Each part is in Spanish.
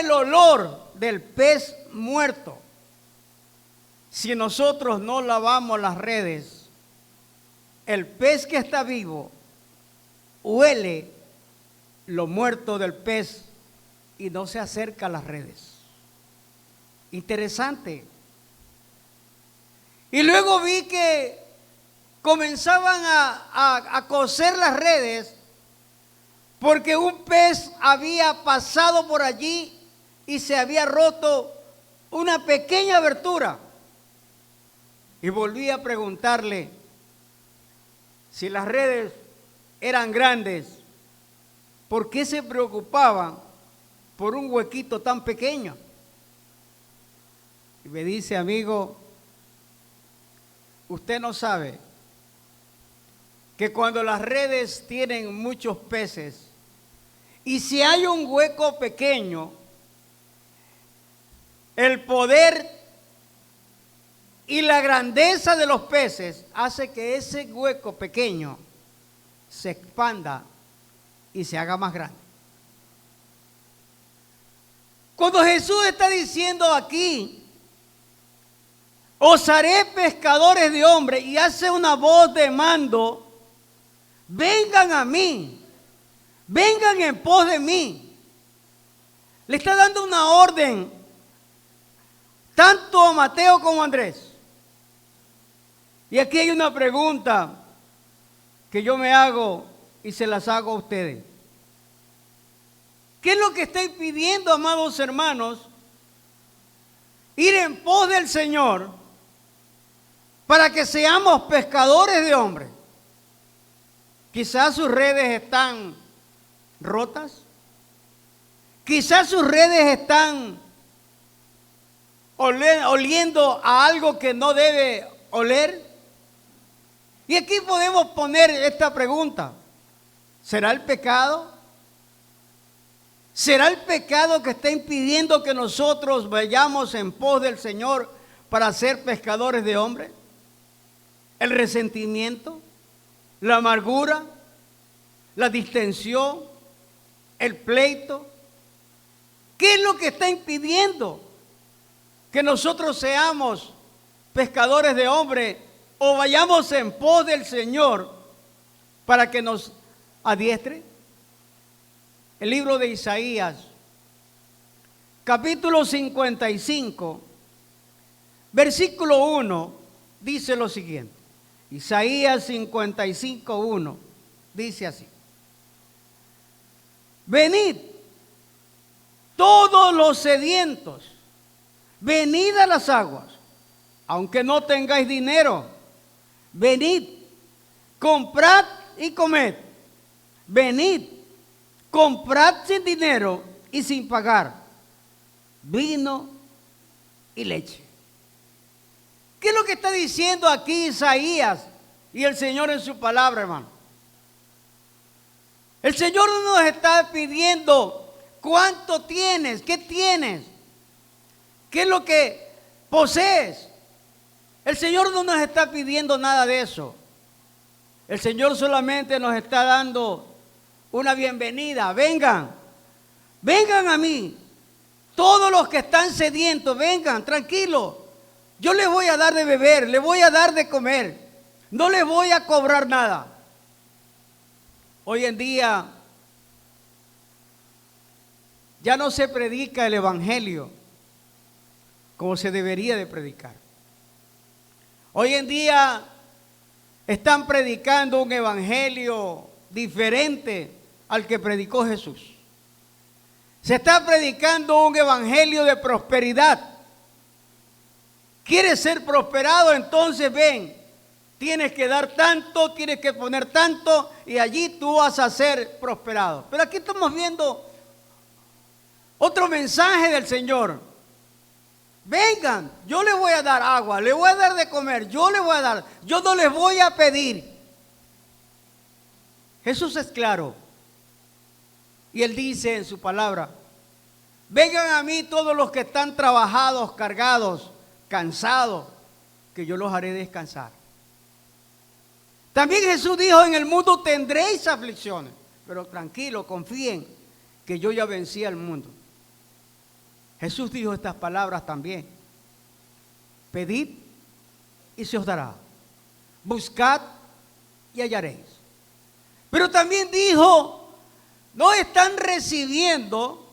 el olor del pez muerto. Si nosotros no lavamos las redes, el pez que está vivo huele lo muerto del pez y no se acerca a las redes. Interesante. Y luego vi que comenzaban a coser las redes porque un pez había pasado por allí y se había roto una pequeña abertura. Y volví a preguntarle si las redes eran grandes, ¿por qué se preocupaban por un huequito tan pequeño? Y me dice, amigo, usted no sabe que cuando las redes tienen muchos peces y si hay un hueco pequeño, el poder y la grandeza de los peces hace que ese hueco pequeño se expanda y se haga más grande. Cuando Jesús está diciendo aquí, os haré pescadores de hombres, y hace una voz de mando, vengan a mí, vengan en pos de mí. Le está dando una orden tanto a Mateo como a Andrés. Y aquí hay una pregunta que yo me hago y se las hago a ustedes. ¿Qué es lo que estoy pidiendo, amados hermanos? Ir en pos del Señor para que seamos pescadores de hombres. Quizás sus redes están rotas. Quizás sus redes están oliendo a algo que no debe oler. Y aquí podemos poner esta pregunta. ¿Será el pecado? ¿Será el pecado que está impidiendo que nosotros vayamos en pos del Señor para ser pescadores de hombres? ¿El resentimiento? ¿La amargura? ¿La distensión? ¿El pleito? ¿Qué es lo que está impidiendo que nosotros seamos pescadores de hombres o vayamos en pos del Señor para que nos adiestre? El libro de Isaías, capítulo 55, versículo 1, dice lo siguiente. Isaías 55, 1, dice así. Venid, todos los sedientos, venid a las aguas, aunque no tengáis dinero, venid, comprad y comed, venid, comprad sin dinero y sin pagar vino y leche. ¿Qué es lo que está diciendo aquí Isaías y el Señor en su palabra, hermano? El Señor no nos está pidiendo cuánto tienes, qué tienes, qué es lo que posees. El Señor no nos está pidiendo nada de eso. El Señor solamente nos está dando una bienvenida. Vengan, vengan a mí. Todos los que están sedientos, vengan, tranquilos. Yo les voy a dar de beber, les voy a dar de comer. No les voy a cobrar nada. Hoy en día ya no se predica el evangelio como se debería de predicar. Hoy en día están predicando un evangelio diferente al que predicó Jesús. Se está predicando un evangelio de prosperidad. ¿Quieres ser prosperado? Entonces ven, tienes que dar tanto, tienes que poner tanto y allí tú vas a ser prosperado. Pero aquí estamos viendo otro mensaje del Señor. Vengan, yo les voy a dar agua, les voy a dar de comer, yo les voy a dar, yo no les voy a pedir. Jesús es claro. Y Él dice en su palabra, vengan a mí todos los que están trabajados, cargados, cansados, que yo los haré descansar. También Jesús dijo, en el mundo tendréis aflicciones, pero tranquilo, confíen que yo ya vencí al mundo. Jesús dijo estas palabras también: pedid y se os dará, buscad y hallaréis. Pero también dijo: no están recibiendo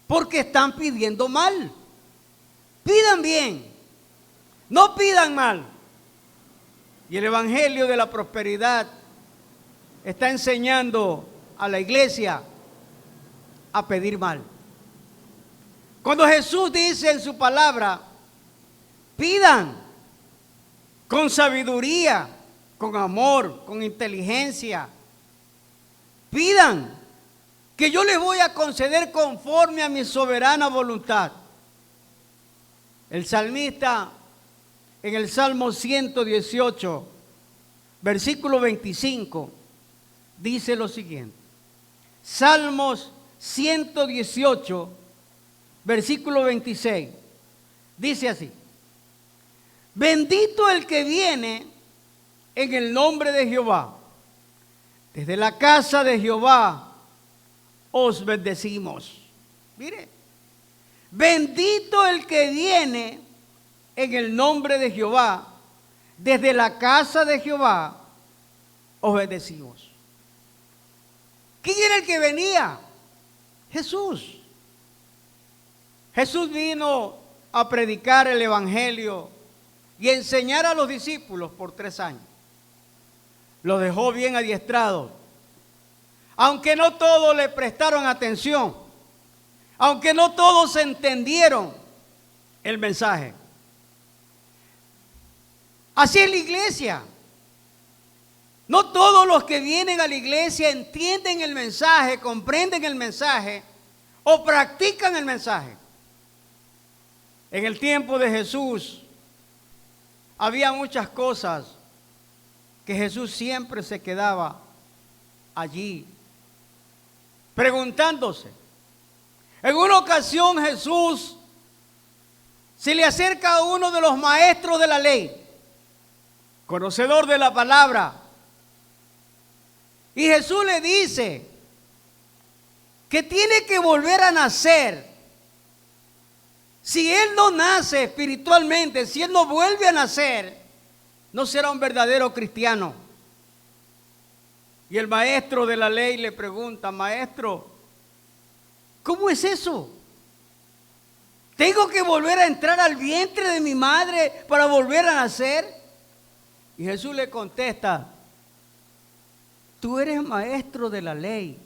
porque están pidiendo mal. Pidan bien, no pidan mal. Y el Evangelio de la Prosperidad está enseñando a la iglesia a pedir mal. Cuando Jesús dice en su palabra: pidan con sabiduría, con amor, con inteligencia, pidan que yo les voy a conceder conforme a mi soberana voluntad. El salmista en el Salmo 118, versículo 25, dice lo siguiente. Salmos 118, versículo 26, dice así: bendito el que viene en el nombre de Jehová. Desde la casa de Jehová os bendecimos. Mire, bendito el que viene en el nombre de Jehová. Desde la casa de Jehová os bendecimos. ¿Quién era el que venía? Jesús. Jesús vino a predicar el Evangelio y enseñar a los discípulos por 3 años. Los dejó bien adiestrados. Aunque no todos le prestaron atención, aunque no todos entendieron el mensaje. Así es la iglesia. No todos los que vienen a la iglesia entienden el mensaje, comprenden el mensaje o practican el mensaje. En el tiempo de Jesús había muchas cosas que Jesús siempre se quedaba allí preguntándose. En una ocasión Jesús se le acerca a uno de los maestros de la ley, conocedor de la palabra, y Jesús le dice que tiene que volver a nacer. Si él no nace espiritualmente, si él no vuelve a nacer, no será un verdadero cristiano. Y el maestro de la ley le pregunta: maestro, ¿cómo es eso? ¿Tengo que volver a entrar al vientre de mi madre para volver a nacer? Y Jesús le contesta: tú eres maestro de la ley,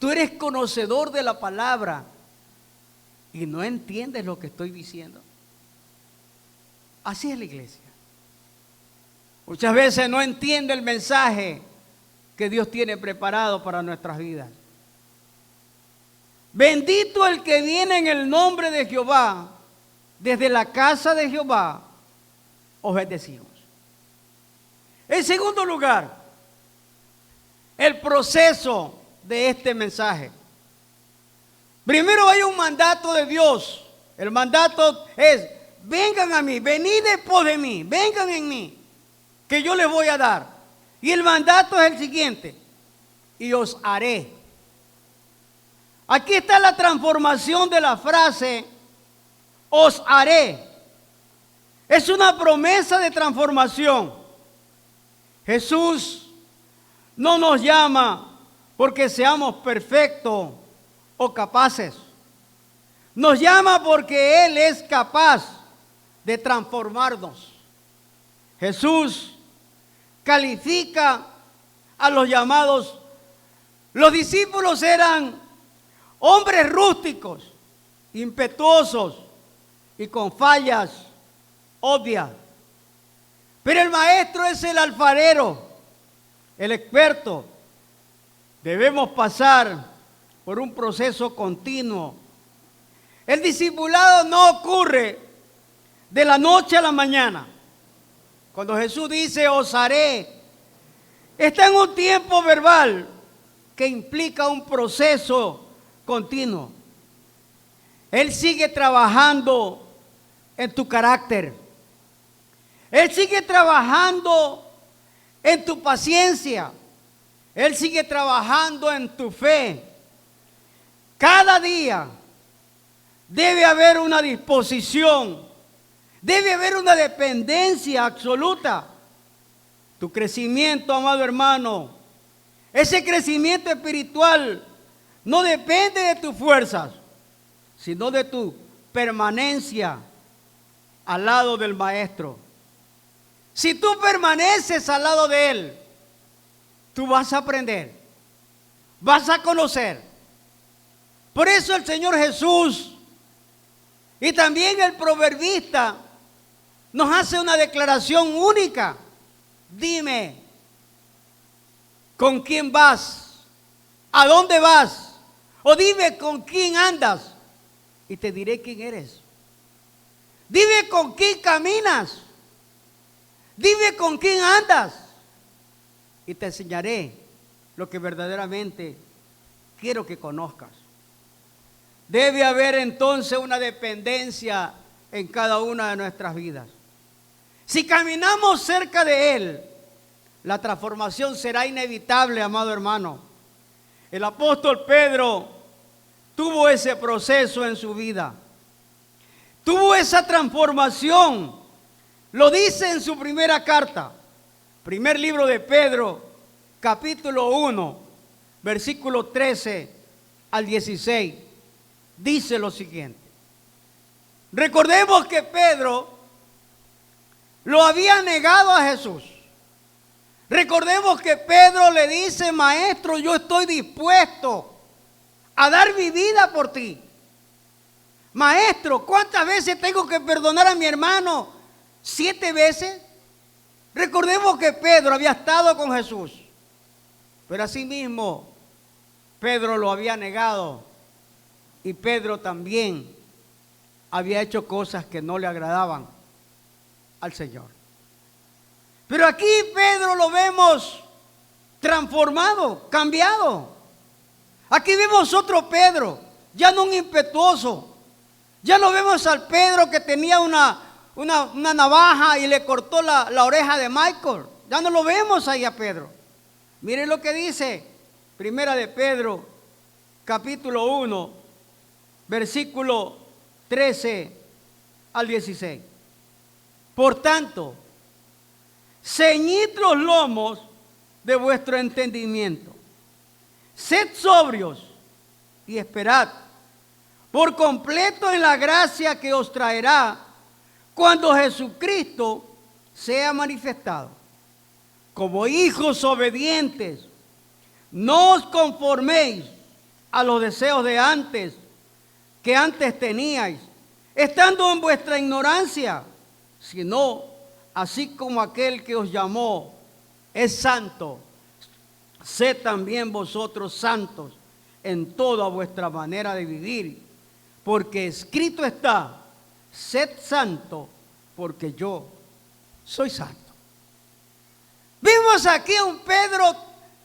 tú eres conocedor de la palabra y no entiendes lo que estoy diciendo. Así es la iglesia. Muchas veces no entiende el mensaje que Dios tiene preparado para nuestras vidas. Bendito el que viene en el nombre de Jehová. Desde la casa de Jehová os bendecimos. En segundo lugar, el proceso de este mensaje. Primero hay un mandato de Dios. El mandato es: vengan a mí, venid después de mí, vengan en mí, que yo les voy a dar. Y el mandato es el siguiente: y os haré. Aquí está la transformación de la frase os haré. Es una promesa de transformación. Jesús no nos llama porque seamos perfectos o capaces. Nos llama porque Él es capaz de transformarnos. Jesús califica a los llamados. Los discípulos eran hombres rústicos, impetuosos y con fallas obvias. Pero el maestro es el alfarero, el experto. Debemos pasar por un proceso continuo. El discipulado no ocurre de la noche a la mañana. Cuando Jesús dice os haré, está en un tiempo verbal que implica un proceso continuo. Él sigue trabajando en tu carácter. Él sigue trabajando en tu paciencia. Él sigue trabajando en tu fe. Cada día debe haber una disposición, debe haber una dependencia absoluta. Tu crecimiento, amado hermano, ese crecimiento espiritual no depende de tus fuerzas, sino de tu permanencia al lado del Maestro. Si tú permaneces al lado de Él, tú vas a aprender, vas a conocer. Por eso el Señor Jesús y también el proverbista nos hace una declaración única. Dime, ¿con quién vas? ¿A dónde vas? O dime con quién andas y te diré quién eres. Dime con quién caminas. Dime con quién andas y te enseñaré lo que verdaderamente quiero que conozcas. Debe haber entonces una dependencia en cada una de nuestras vidas. Si caminamos cerca de Él, la transformación será inevitable, amado hermano. El apóstol Pedro tuvo ese proceso en su vida. Tuvo esa transformación. Lo dice en su primera carta, primer libro de Pedro, capítulo 1, versículo 13 al 16. Dice lo siguiente. Recordemos que Pedro lo había negado a Jesús. Recordemos que Pedro le dice: Maestro, yo estoy dispuesto a dar mi vida por ti. Maestro, ¿cuántas veces tengo que perdonar a mi hermano? 7 veces. Recordemos que Pedro había estado con Jesús, pero asimismo Pedro lo había negado y Pedro también había hecho cosas que no le agradaban al Señor. Pero aquí Pedro lo vemos transformado, cambiado. Aquí vemos otro Pedro, ya no un impetuoso. Ya no vemos al Pedro que tenía una navaja y le cortó la oreja de Michael. Ya no lo vemos ahí a Pedro. Miren lo que dice Primera de Pedro, capítulo 1, versículo 13 al 16. Por tanto, ceñid los lomos de vuestro entendimiento. Sed sobrios y esperad por completo en la gracia que os traerá cuando Jesucristo sea manifestado. Como hijos obedientes, no os conforméis a los deseos de antes, que antes teníais, estando en vuestra ignorancia, sino así como aquel que os llamó es santo, sed también vosotros santos en toda vuestra manera de vivir, porque escrito está: sed santo, porque yo soy santo. Vimos aquí a un Pedro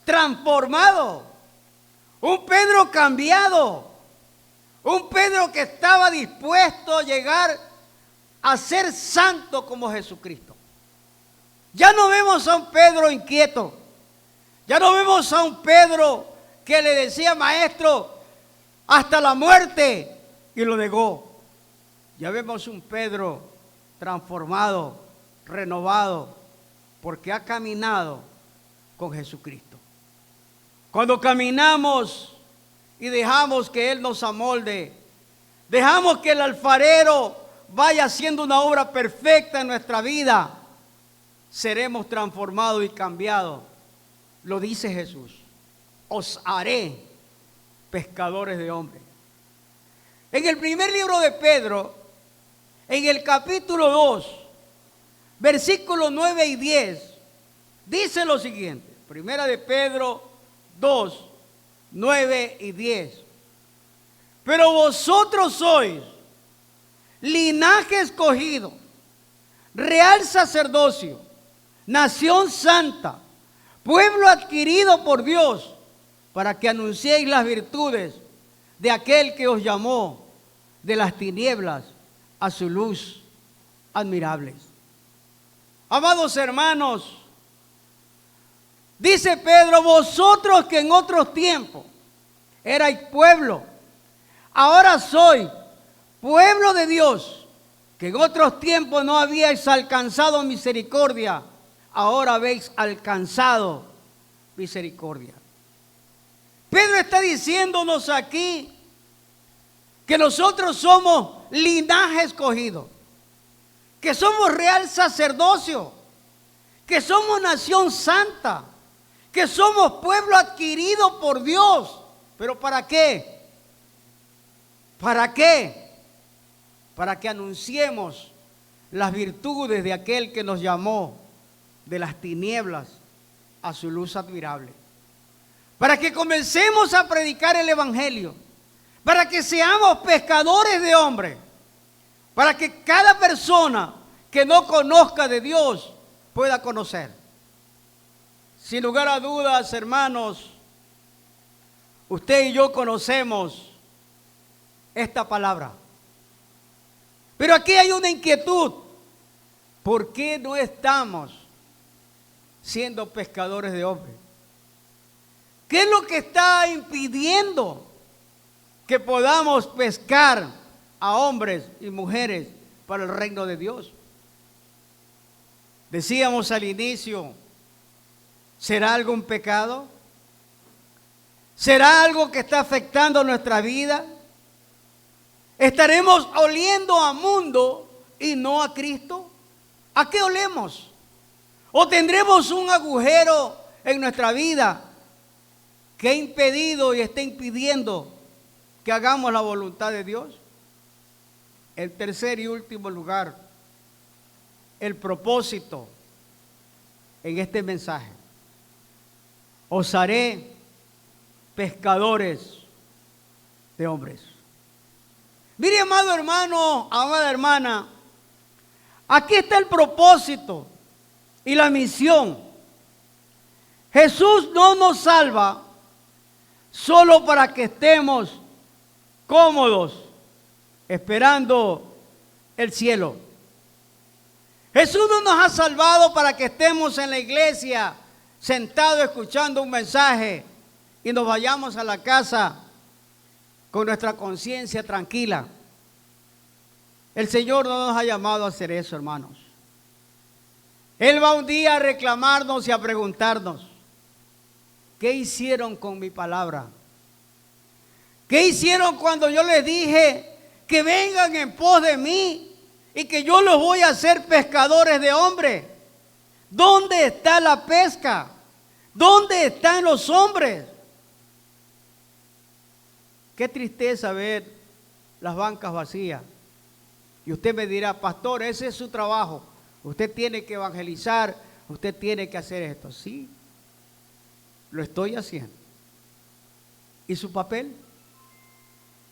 transformado, un Pedro cambiado, un Pedro que estaba dispuesto a llegar a ser santo como Jesucristo. Ya no vemos a un Pedro inquieto, ya no vemos a un Pedro que le decía: Maestro, hasta la muerte, y lo negó. Ya vemos un Pedro transformado, renovado, porque ha caminado con Jesucristo. Cuando caminamos y dejamos que Él nos amolde, dejamos que el alfarero vaya haciendo una obra perfecta en nuestra vida, seremos transformados y cambiados. Lo dice Jesús: os haré pescadores de hombres. En el primer libro de Pedro, en el capítulo 2, versículos 9 y 10, dice lo siguiente. Primera de Pedro 2, 9 y 10. Pero vosotros sois linaje escogido, real sacerdocio, nación santa, pueblo adquirido por Dios, para que anunciéis las virtudes de aquel que os llamó de las tinieblas a su luz admirable. Amados hermanos, dice Pedro: vosotros que en otros tiempos erais pueblo, ahora sois pueblo de Dios, que en otros tiempos no habíais alcanzado misericordia, ahora habéis alcanzado misericordia. Pedro está diciéndonos aquí que nosotros somos linaje escogido, que somos real sacerdocio, que somos nación santa, que somos pueblo adquirido por Dios. ¿Pero para qué? ¿Para qué? Para que anunciemos las virtudes de aquel que nos llamó de las tinieblas a su luz admirable. Para que comencemos a predicar el evangelio. Para que seamos pescadores de hombres. Para que cada persona que no conozca de Dios pueda conocer. Sin lugar a dudas, hermanos, usted y yo conocemos esta palabra. Pero aquí hay una inquietud. ¿Por qué no estamos siendo pescadores de hombres? ¿Qué es lo que está impidiendo que podamos pescar a hombres y mujeres para el reino de Dios? Decíamos al inicio, ¿será algún pecado? ¿Será algo que está afectando nuestra vida? ¿Estaremos oliendo a mundo y no a Cristo? ¿A qué olemos? ¿O tendremos un agujero en nuestra vida que ha impedido y está impidiendo que hagamos la voluntad de Dios? En tercer y último lugar, el propósito en este mensaje. Os haré pescadores de hombres. Mire, amado hermano, amada hermana, aquí está el propósito y la misión. Jesús no nos salva solo para que estemos cómodos esperando el cielo. Jesús no nos ha salvado para que estemos en la iglesia sentados escuchando un mensaje y nos vayamos a la casa con nuestra conciencia tranquila. El Señor no nos ha llamado a hacer eso, hermanos. Él va un día a reclamarnos y a preguntarnos, ¿qué hicieron con mi palabra? ¿Qué hicieron cuando yo les dije que vengan en pos de mí y que yo los voy a hacer pescadores de hombres? ¿Dónde está la pesca? ¿Dónde están los hombres? Qué tristeza ver las bancas vacías. Y usted me dirá, pastor, ese es su trabajo. Usted tiene que evangelizar, usted tiene que hacer esto. Sí, lo estoy haciendo. ¿Y su papel?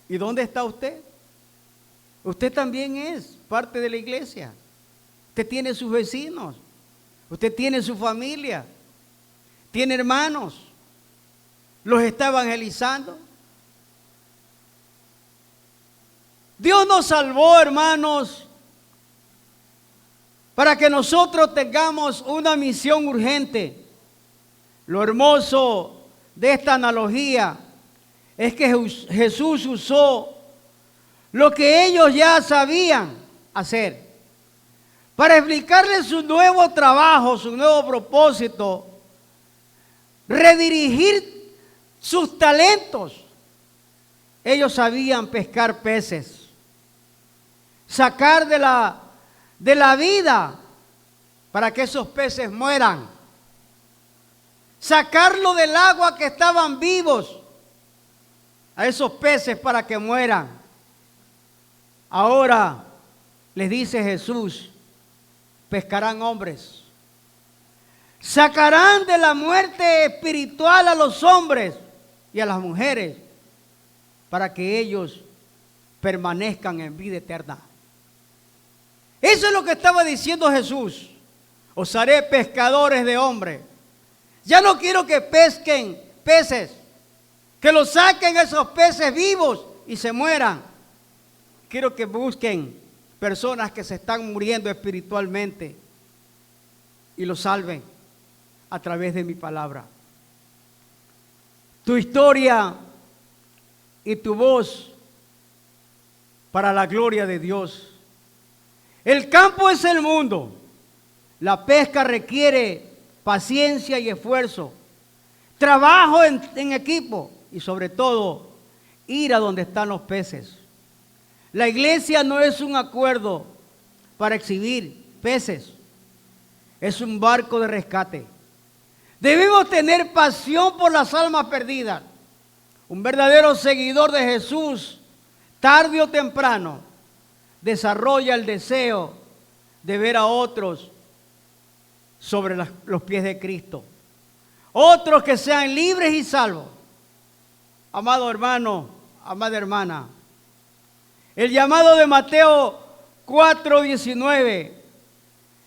¿Y dónde está usted? Usted también es parte de la iglesia. Usted tiene sus vecinos. Usted tiene su familia. Tiene hermanos. ¿Los está evangelizando? Dios nos salvó, hermanos, para que nosotros tengamos una misión urgente. Lo hermoso de esta analogía es que Jesús usó lo que ellos ya sabían hacer para explicarles su nuevo trabajo, su nuevo propósito, redirigir sus talentos. Ellos sabían pescar peces, sacar de la vida para que esos peces mueran, sacarlo del agua que estaban vivos a esos peces para que mueran. Ahora les dice Jesús, pescarán hombres, sacarán de la muerte espiritual a los hombres y a las mujeres para que ellos permanezcan en vida eterna. Eso es lo que estaba diciendo Jesús. Os haré pescadores de hombres. Ya no quiero que pesquen peces, que los saquen esos peces vivos y se mueran. Quiero que busquen personas que se están muriendo espiritualmente y los salven a través de mi palabra. Tu historia y tu voz para la gloria de Dios. El campo es el mundo. La pesca requiere paciencia y esfuerzo, trabajo en equipo y sobre todo ir a donde están los peces. La iglesia no es un acuerdo para exhibir peces, es un barco de rescate. Debemos tener pasión por las almas perdidas. Un verdadero seguidor de Jesús, tarde o temprano, desarrolla el deseo de ver a otros sobre los pies de Cristo. Otros que sean libres y salvos. Amado hermano, amada hermana, el llamado de Mateo 4:19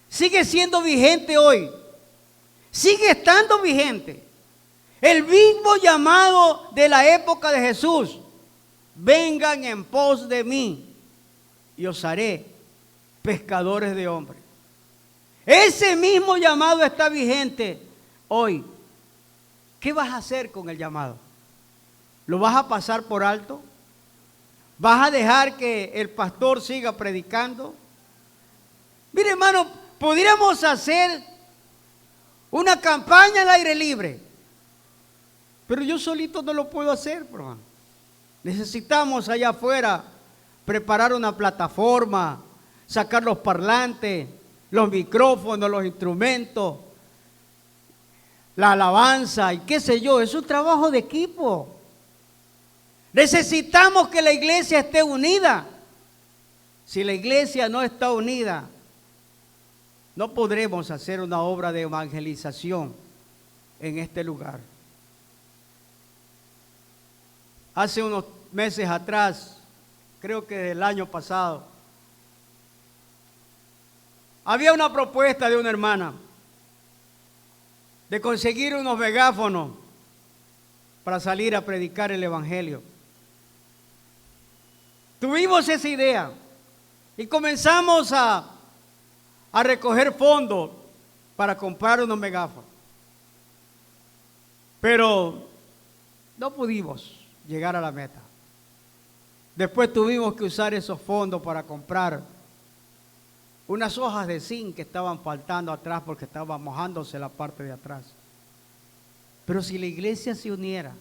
sigue siendo vigente hoy. Sigue estando vigente. El mismo llamado de la época de Jesús. Vengan en pos de mí y os haré pescadores de hombres. Ese mismo llamado está vigente hoy. ¿Qué vas a hacer con el llamado? ¿Lo vas a pasar por alto? ¿Vas a dejar que el pastor siga predicando? Mire, hermano, podríamos hacer una campaña al aire libre, pero yo solito no lo puedo hacer, hermano. Necesitamos allá afuera preparar una plataforma, sacar los parlantes, los micrófonos, los instrumentos, la alabanza y qué sé yo. Es un trabajo de equipo. Necesitamos que la iglesia esté unida. Si la iglesia no está unida, no podremos hacer una obra de evangelización en este lugar. Hace unos meses atrás, creo que el año pasado, había una propuesta de una hermana de conseguir unos megáfonos para salir a predicar el evangelio. Tuvimos esa idea y comenzamos a recoger fondos para comprar unos megáfonos. Pero no pudimos llegar a la meta. Después tuvimos que usar esos fondos para comprar unas hojas de zinc que estaban faltando atrás porque estaba mojándose la parte de atrás. Pero si la iglesia se uniera,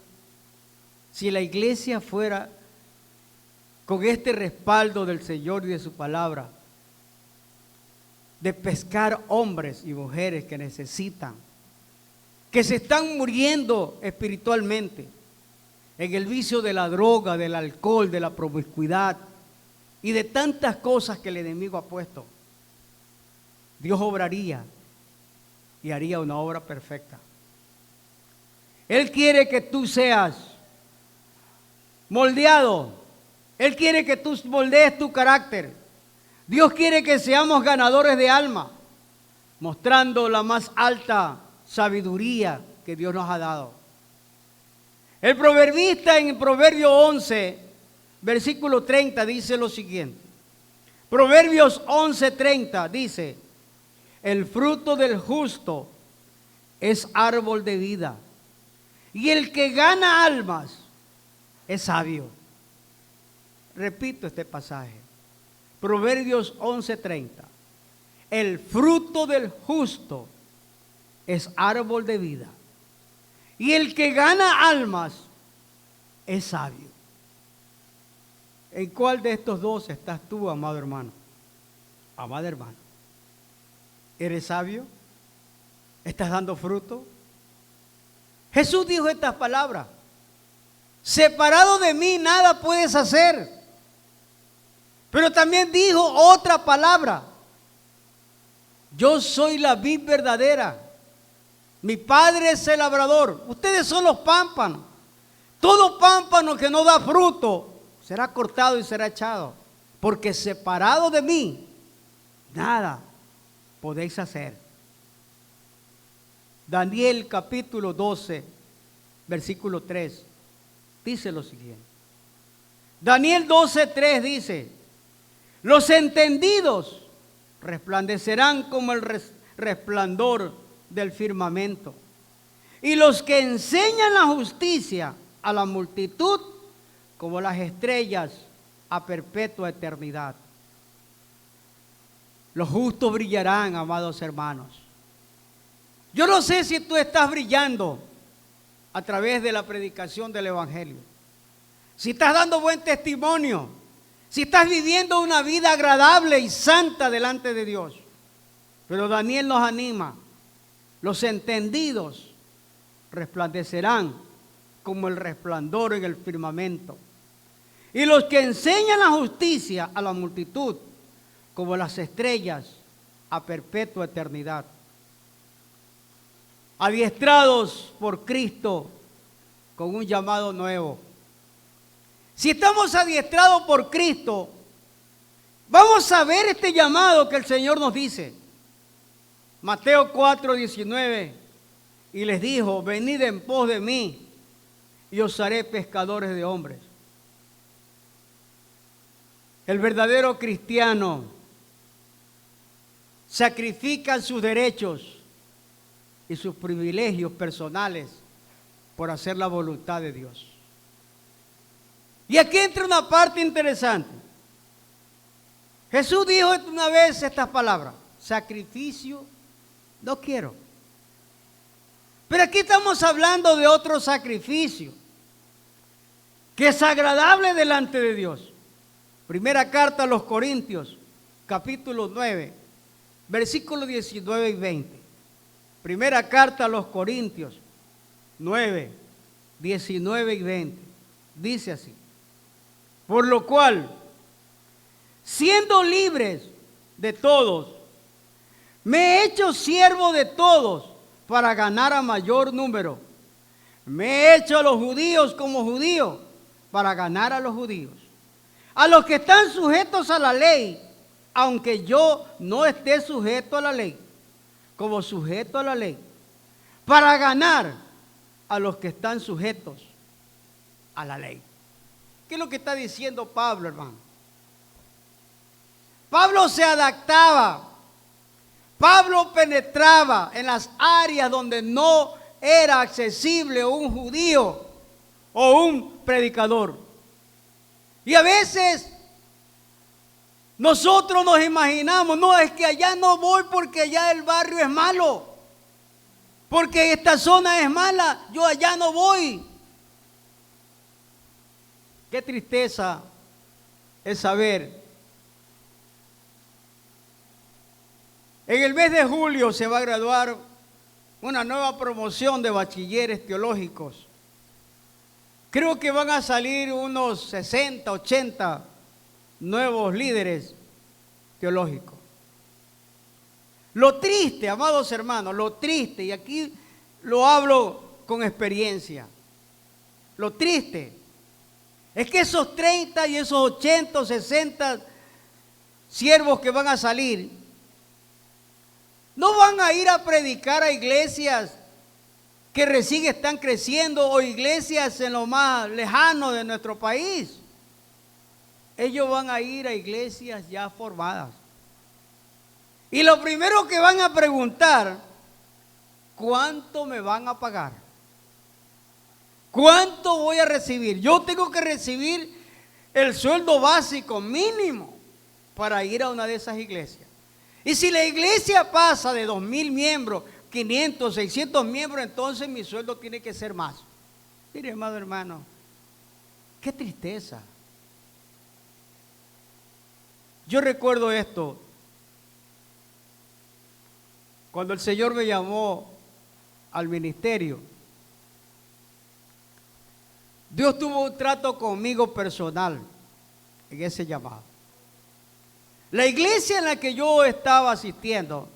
si la iglesia fuera con este respaldo del Señor y de su palabra, de pescar hombres y mujeres que necesitan, que se están muriendo espiritualmente en el vicio de la droga, del alcohol, de la promiscuidad y de tantas cosas que el enemigo ha puesto, Dios obraría y haría una obra perfecta. Él quiere que tú seas moldeado. Él quiere que tú moldees tu carácter. Dios quiere que seamos ganadores de alma, mostrando la más alta sabiduría que Dios nos ha dado. El proverbista en Proverbio 11, versículo 30 dice lo siguiente. Proverbios 11:30 dice: el fruto del justo es árbol de vida, y el que gana almas es sabio. Repito este pasaje. Proverbios 11:30. El fruto del justo es árbol de vida, y el que gana almas es sabio. ¿En cuál de estos dos estás tú, amado hermano? Amada hermana. ¿Eres sabio? ¿Estás dando fruto? Jesús dijo estas palabras: separado de mí nada puedes hacer. Pero también dijo otra palabra: yo soy la vid verdadera, mi Padre es el labrador, ustedes son los pámpanos. Todo pámpano que no da fruto será cortado y será echado, porque separado de mí nada podéis hacer. Daniel capítulo 12, versículo 3, dice lo siguiente. Daniel 12:3 dice: los entendidos resplandecerán como el resplandor del firmamento, y los que enseñan la justicia a la multitud como las estrellas a perpetua eternidad. Los justos brillarán, amados hermanos. Yo no sé si tú estás brillando a través de la predicación del Evangelio, si estás dando buen testimonio, si estás viviendo una vida agradable y santa delante de Dios. Pero Daniel nos anima: los entendidos resplandecerán como el resplandor en el firmamento, y los que enseñan la justicia a la multitud como las estrellas a perpetua eternidad. Adiestrados por Cristo con un llamado nuevo. Si estamos adiestrados por Cristo, vamos a ver este llamado que el Señor nos dice. Mateo 4:19, y les dijo: venid en pos de mí y os haré pescadores de hombres. El verdadero cristiano sacrifica sus derechos y sus privilegios personales por hacer la voluntad de Dios. Y aquí entra una parte interesante. Jesús dijo una vez estas palabras: sacrificio no quiero. Pero aquí estamos hablando de otro sacrificio que es agradable delante de Dios. Primera carta a los Corintios, capítulo 9, versículos 19 y 20. Primera carta a los Corintios 9, 19 y 20. Dice así: por lo cual, siendo libres de todos, me he hecho siervo de todos para ganar a mayor número. Me he hecho a los judíos como judío para ganar a los judíos. A los que están sujetos a la ley, aunque yo no esté sujeto a la ley, como sujeto a la ley, para ganar a los que están sujetos a la ley. ¿Qué es lo que está diciendo Pablo, hermano? Pablo se adaptaba. Pablo penetraba en las áreas donde no era accesible un judío o un predicador. Y a veces nosotros nos imaginamos: no, es que allá no voy porque allá el barrio es malo, porque esta zona es mala, yo allá no voy. Qué tristeza es saber. En el mes de julio se va a graduar una nueva promoción de bachilleres teológicos. Creo que van a salir unos 60, 80 nuevos líderes teológicos. Lo triste, amados hermanos, lo triste, y aquí lo hablo con experiencia, lo triste es que esos 30 y esos 80 o 60 siervos que van a salir no van a ir a predicar a iglesias que recién están creciendo o iglesias en lo más lejano de nuestro país. Ellos van a ir a iglesias ya formadas. Y lo primero que van a preguntar: ¿cuánto me van a pagar? ¿Cuánto voy a recibir? Yo tengo que recibir el sueldo básico mínimo para ir a una de esas iglesias. Y si la iglesia pasa de 2,000 miembros, 500, 600 miembros, entonces mi sueldo tiene que ser más. Mire, amado hermano, qué tristeza. Yo recuerdo esto cuando el Señor me llamó al ministerio. Dios tuvo un trato conmigo personal en ese llamado. La iglesia en la que yo estaba asistiendo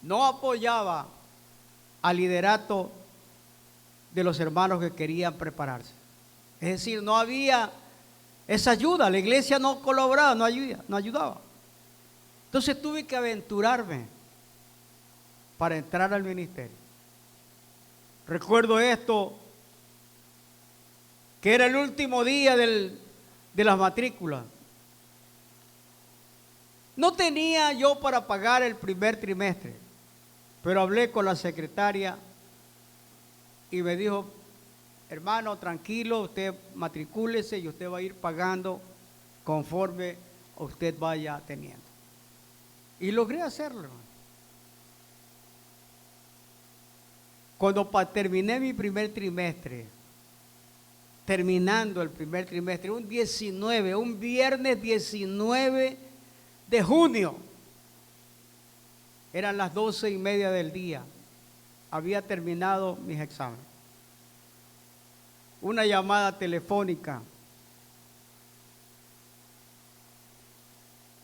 no apoyaba al liderato de los hermanos que querían prepararse. Es decir, no había esa ayuda, la iglesia no colaboraba, no ayudaba. Entonces tuve que aventurarme para entrar al ministerio. Recuerdo esto, que era el último día de las matrículas. No tenía yo para pagar el primer trimestre, pero hablé con la secretaria y me dijo: hermano, tranquilo, usted matricúlese y usted va a ir pagando conforme usted vaya teniendo. Y logré hacerlo, hermano. Cuando terminé mi primer trimestre, terminando el primer trimestre, un viernes 19 de junio, eran las 12:30 del día, había terminado mis exámenes. Una llamada telefónica.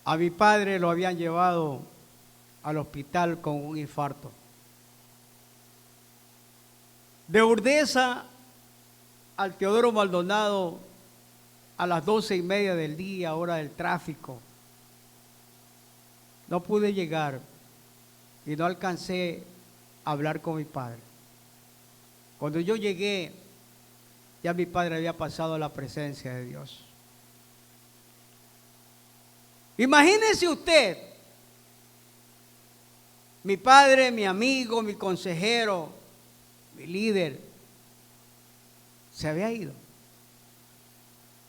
A mi padre lo habían llevado al hospital con un infarto. De Urdesa al Teodoro Maldonado a las 12:30 del día, hora del tráfico. No pude llegar y no alcancé a hablar con mi padre. Cuando yo llegué, ya mi padre había pasado a la presencia de Dios. Imagínese usted, mi padre, mi amigo, mi consejero, mi líder, se había ido.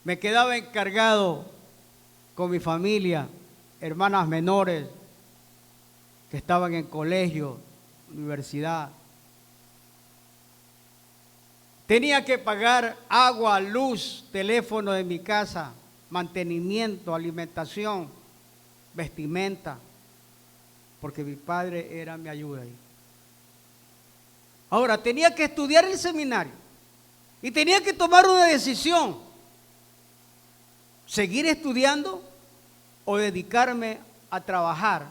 Me quedaba encargado con mi familia, hermanas menores que estaban en colegio, universidad. Tenía que pagar agua, luz, teléfono de mi casa, mantenimiento, alimentación, vestimenta, porque mi padre era mi ayuda ahí. Ahora, tenía que estudiar el seminario y tenía que tomar una decisión: seguir estudiando o dedicarme a trabajar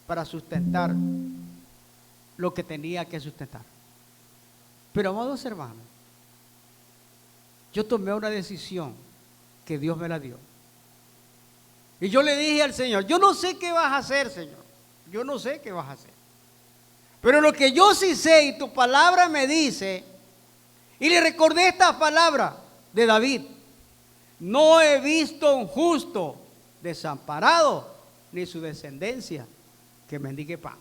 para sustentar lo que tenía que sustentar. Pero, amados hermanos, yo tomé una decisión que Dios me la dio. Y yo le dije al Señor: yo no sé qué vas a hacer, Señor. Yo no sé qué vas a hacer. Pero lo que yo sí sé, y tu palabra me dice, y le recordé esta palabra de David: no he visto un justo desamparado, ni su descendencia que mendigue pan.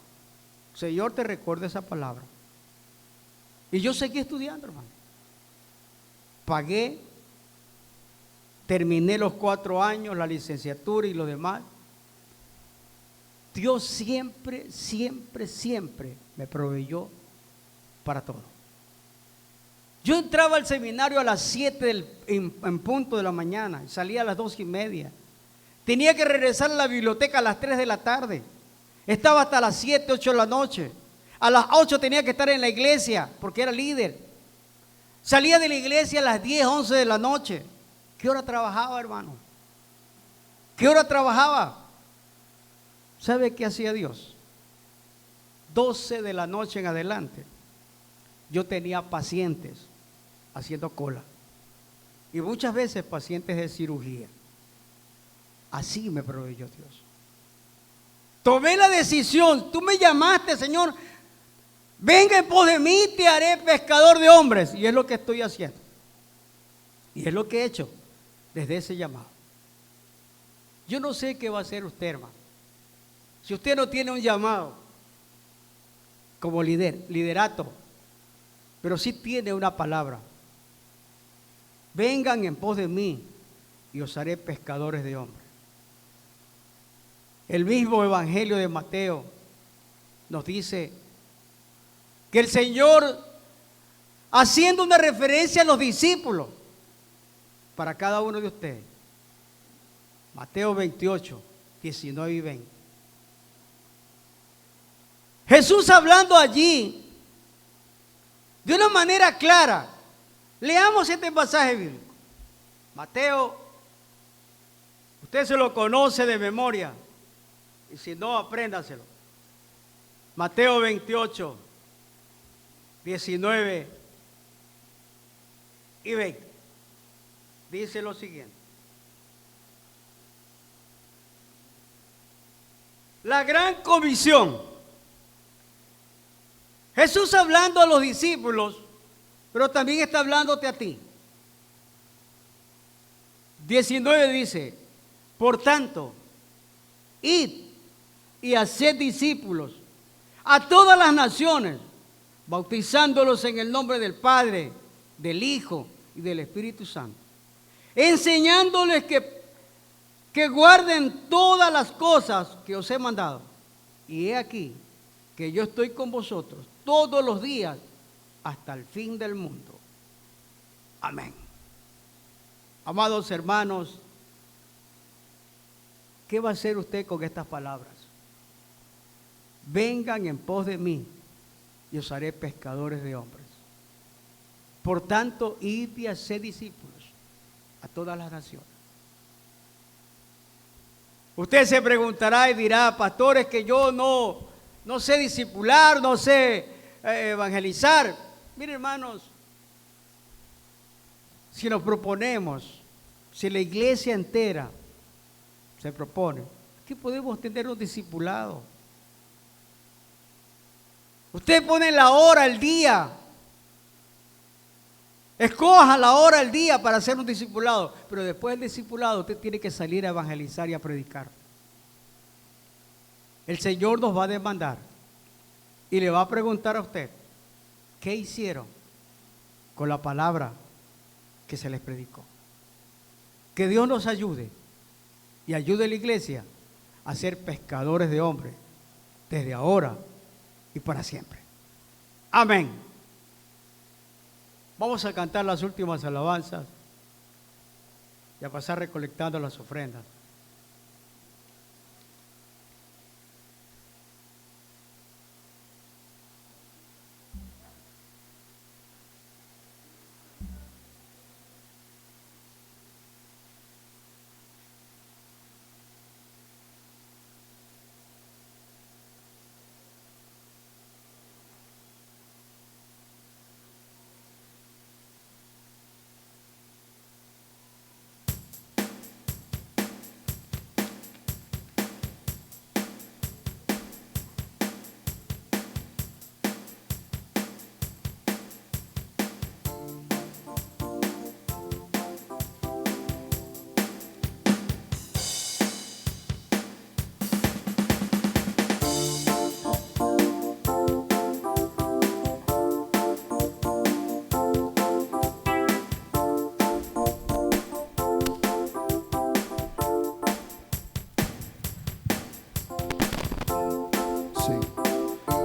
Señor, te recuerdo esa palabra. Y yo seguí estudiando, hermano. Pagué, terminé los 4 años, la licenciatura y lo demás. Dios siempre, siempre, siempre me proveyó para todo. Yo entraba al seminario a las 7 en punto de la mañana y salía a las 2:30. Tenía que regresar a la biblioteca a las 3 de la tarde. Estaba hasta las 7, 8 de la noche. A las 8 tenía que estar en la iglesia porque era líder. Salía de la iglesia a las 10, 11 de la noche. ¿Qué hora trabajaba, hermano? ¿Qué hora trabajaba? ¿Sabe qué hacía Dios? 12 de la noche en adelante, yo tenía pacientes haciendo cola. Y muchas veces pacientes de cirugía. Así me proveyó Dios. Tomé la decisión. Tú me llamaste, Señor. Venga en pos de mí, te haré pescador de hombres. Y es lo que estoy haciendo. Y es lo que he hecho desde ese llamado. Yo no sé qué va a hacer usted, hermano. Si usted no tiene un llamado como liderato, pero sí tiene una palabra: vengan en pos de mí y os haré pescadores de hombres. El mismo Evangelio de Mateo nos dice que el Señor, haciendo una referencia a los discípulos, para cada uno de ustedes, Mateo 28, 19 y 20. Jesús hablando allí de una manera clara. Leamos este pasaje bíblico. Mateo, usted se lo conoce de memoria, y si no, apréndaselo. Mateo 28, 19 y 20. Dice lo siguiente: la gran comisión. Jesús hablando a los discípulos, pero también está hablándote a ti. 19 dice: por tanto, id y haced discípulos a todas las naciones, bautizándolos en el nombre del Padre, del Hijo y del Espíritu Santo, enseñándoles que guarden todas las cosas que os he mandado. Y he aquí que yo estoy con vosotros todos los días hasta el fin del mundo. Amén. Amados hermanos, ¿qué va a hacer usted con estas palabras? Vengan en pos de mí y os haré pescadores de hombres. Por tanto, id y haced discípulos a todas las naciones. Usted se preguntará y dirá, pastores, que yo no sé discipular, no sé evangelizar. Miren, hermanos, si nos proponemos, si la iglesia entera se propone, que podemos tener un discipulado. Usted pone la hora, el día. Escoja la hora, el día para hacer un discipulado. Pero después del discipulado usted tiene que salir a evangelizar y a predicar. El Señor nos va a demandar y le va a preguntar a usted, ¿qué hicieron con la palabra que se les predicó? Que Dios nos ayude y ayude a la iglesia a ser pescadores de hombres desde ahora y para siempre. Amén. Vamos a cantar las últimas alabanzas y a pasar recolectando las ofrendas.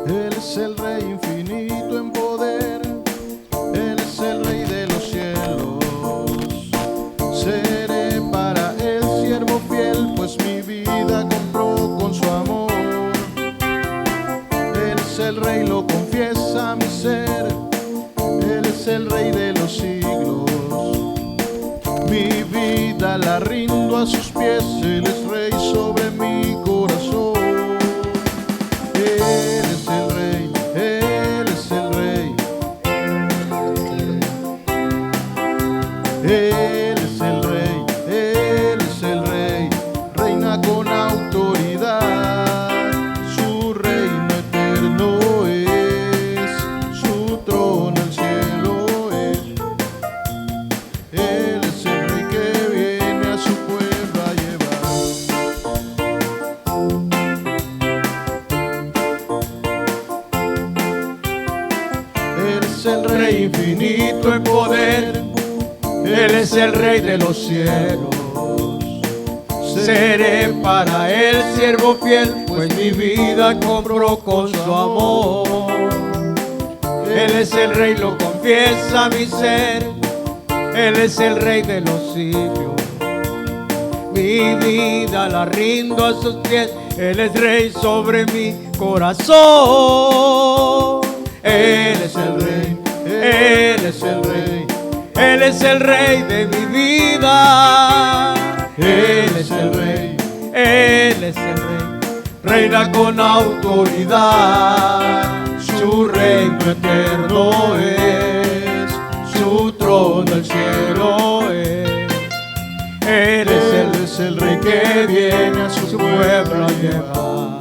Él es el Rey infinito en poder, Él es el Rey de los cielos. Seré para Él siervo fiel, pues mi vida compró con su amor. Él es el Rey, lo confiesa mi ser, Él es el Rey de los siglos. Mi vida la rindo a sus pies, Él es Rey sobre mi corazón. Él es el Rey, Él es el Rey. Él es el Rey, Él es el Rey. Reina con autoridad, su reino eterno es, su trono el cielo es. Él es el Rey que viene a su pueblo a llevar. Él es el Rey infinito en poder, Él es el Rey de los cielos. Seré para Él siervo fiel, pues mi vida compró con su amor. Él es el Rey, lo confiesa mi ser, Él es el Rey de los siglos. Mi vida la rindo a sus pies, Él es Rey sobre mi corazón. Él es el Rey, Él es el Rey, Él es el Rey de mi vida. Él es el Rey, Él es el Rey, reina con autoridad, su reino eterno es, su trono el cielo es. Él es el Rey que viene a su pueblo a llevar.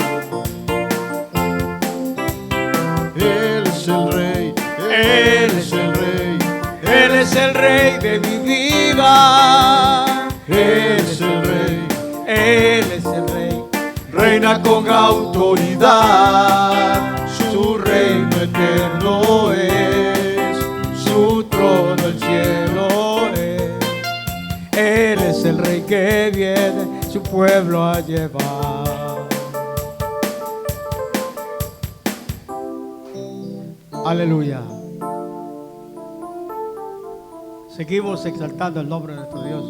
Él es el Rey, Él es el Rey, Él es el Rey de mi vida. Él es el Rey, Él es el Rey, reina con autoridad, su reino eterno es, su trono el cielo es. Él es el Rey que viene su pueblo a llevar. Aleluya. Seguimos exaltando el nombre de nuestro Dios.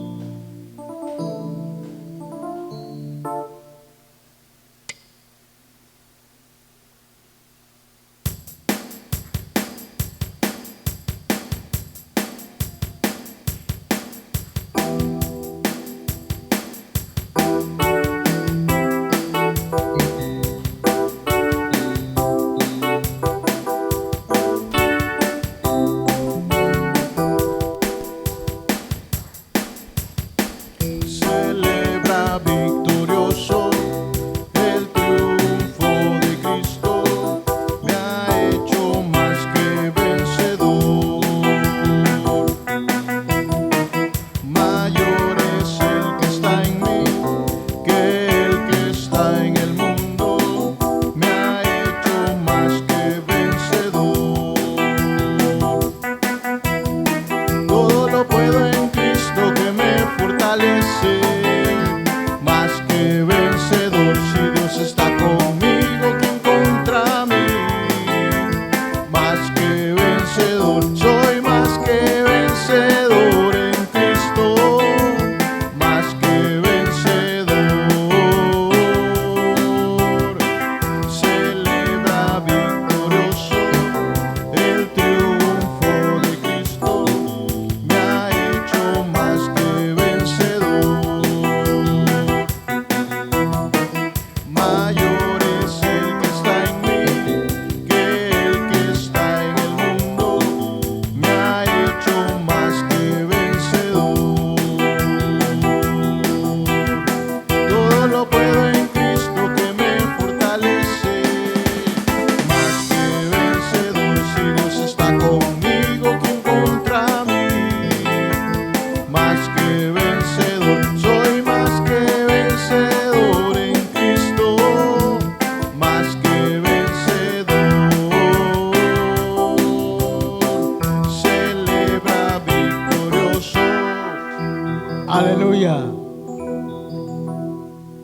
Aleluya.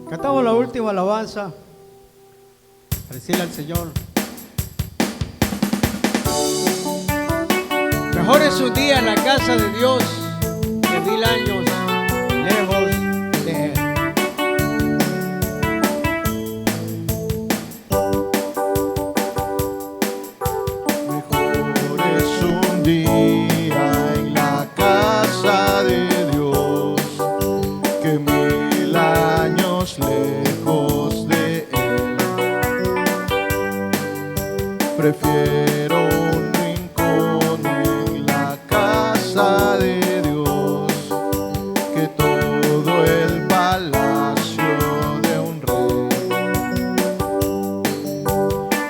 Cantamos la última alabanza. Decirle al Señor: mejor es un día en la casa de Dios que 1000 años lejos de Él. Mejor es un día en la casa de Dios que 1000 años lejos de Él. Prefiero un rincón en la casa de Dios que todo el palacio de un rey.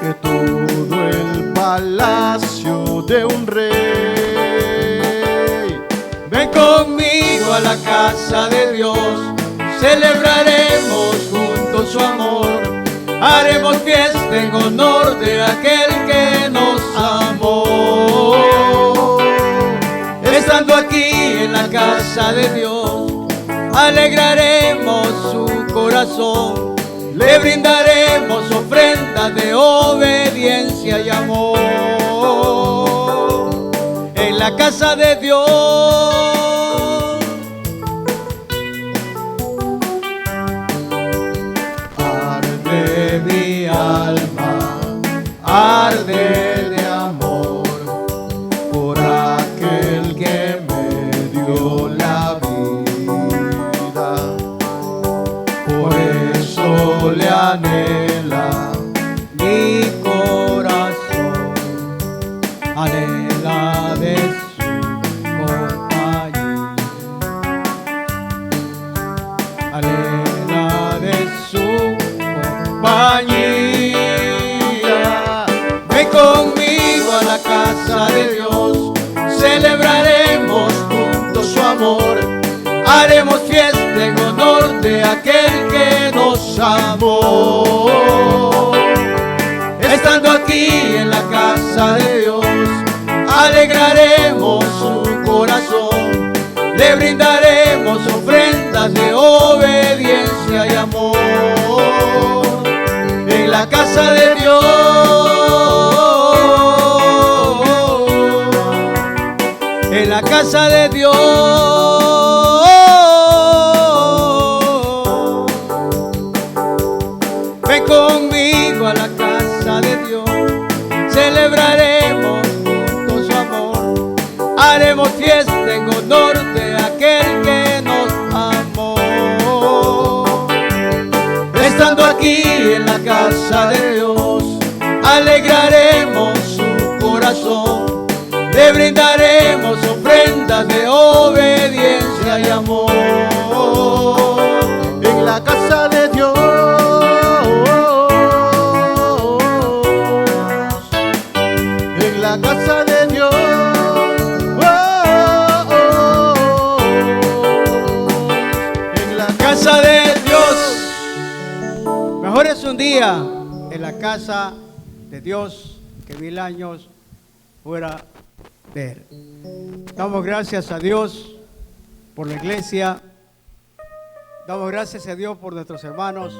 Que todo el palacio de un rey. Ven conmigo a la casa de Dios, celebraremos juntos su amor, haremos fiesta en honor de aquel que nos amó. Estando aquí en la casa de Dios, alegraremos su corazón, le brindaremos ofrendas de obediencia y amor. En la casa de Dios arde mi alma, arde de amor por aquel que me dio la vida. Por eso le anhela mi corazón, anhela de su compañía, anhela de su compañía. Ven conmigo a la casa de Dios, celebraremos juntos su amor, haremos fiesta en honor de aquel que nos amó. Estando aquí en la casa de Dios, alegraremos su corazón, le brindaremos ofrendas de obediencia obediencia y amor. En la casa de Dios, en la casa de Dios, ven conmigo a la casa de Dios, celebraremos juntos su amor, haremos fiesta en honor de aquel que nos amó. Estando aquí en la casa de Dios, alegraremos su corazón, le brindaremos ofrendas de obediencia y amor. En la casa de Dios, en la casa de Dios, en la casa de Dios. Mejor es un día en la casa de Dios que 1000 años fuera de Él. Damos gracias a Dios por la iglesia. Damos gracias a Dios por nuestros hermanos.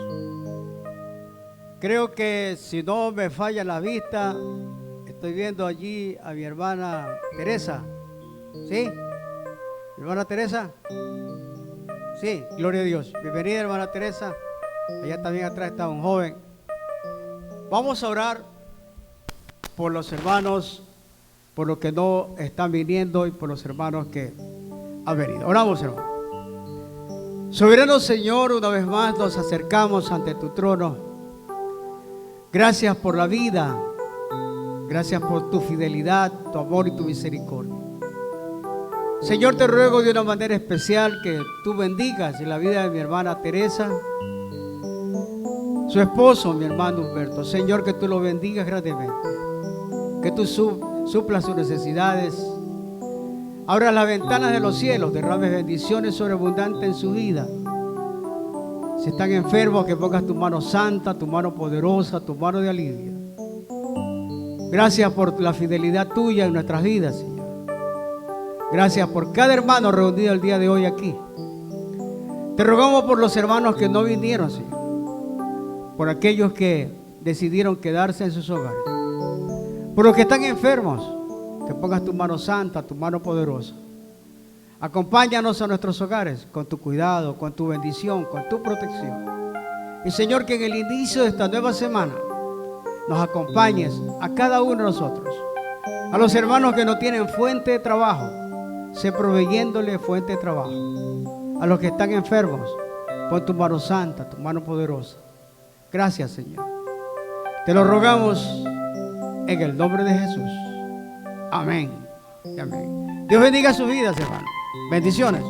Creo que si no me falla la vista, estoy viendo allí a mi hermana Teresa. ¿Sí? ¿Mi hermana Teresa? Sí, gloria a Dios. Bienvenida, hermana Teresa. Allá también atrás está un joven. Vamos a orar por los hermanos, por los que no están viniendo y por los hermanos que han venido. Oramos, hermano. Soberano Señor, una vez más nos acercamos ante tu trono. Gracias por la vida. Gracias por tu fidelidad, tu amor y tu misericordia. Señor, te ruego de una manera especial que tú bendigas en la vida de mi hermana Teresa, su esposo, mi hermano Humberto. Señor, que tú lo bendigas grandemente, que tú suplas sus necesidades. Abra las ventanas de los cielos, derrames bendiciones sobreabundantes en su vida. Si están enfermos, que pongas tu mano santa, tu mano poderosa, tu mano de alivio. Gracias por la fidelidad tuya en nuestras vidas, Señor. Gracias por cada hermano reunido el día de hoy aquí. Te rogamos por los hermanos que no vinieron, Señor, por aquellos que decidieron quedarse en sus hogares, por los que están enfermos, que pongas tu mano santa, tu mano poderosa. Acompáñanos a nuestros hogares con tu cuidado, con tu bendición, con tu protección. Y Señor, que en el inicio de esta nueva semana nos acompañes a cada uno de nosotros. A los hermanos que no tienen fuente de trabajo, sé proveyéndole fuente de trabajo. A los que están enfermos, pon tu mano santa, tu mano poderosa. Gracias, Señor. Te lo rogamos en el nombre de Jesús. Amén. Amén. Dios bendiga sus vidas, hermanos. Bendiciones.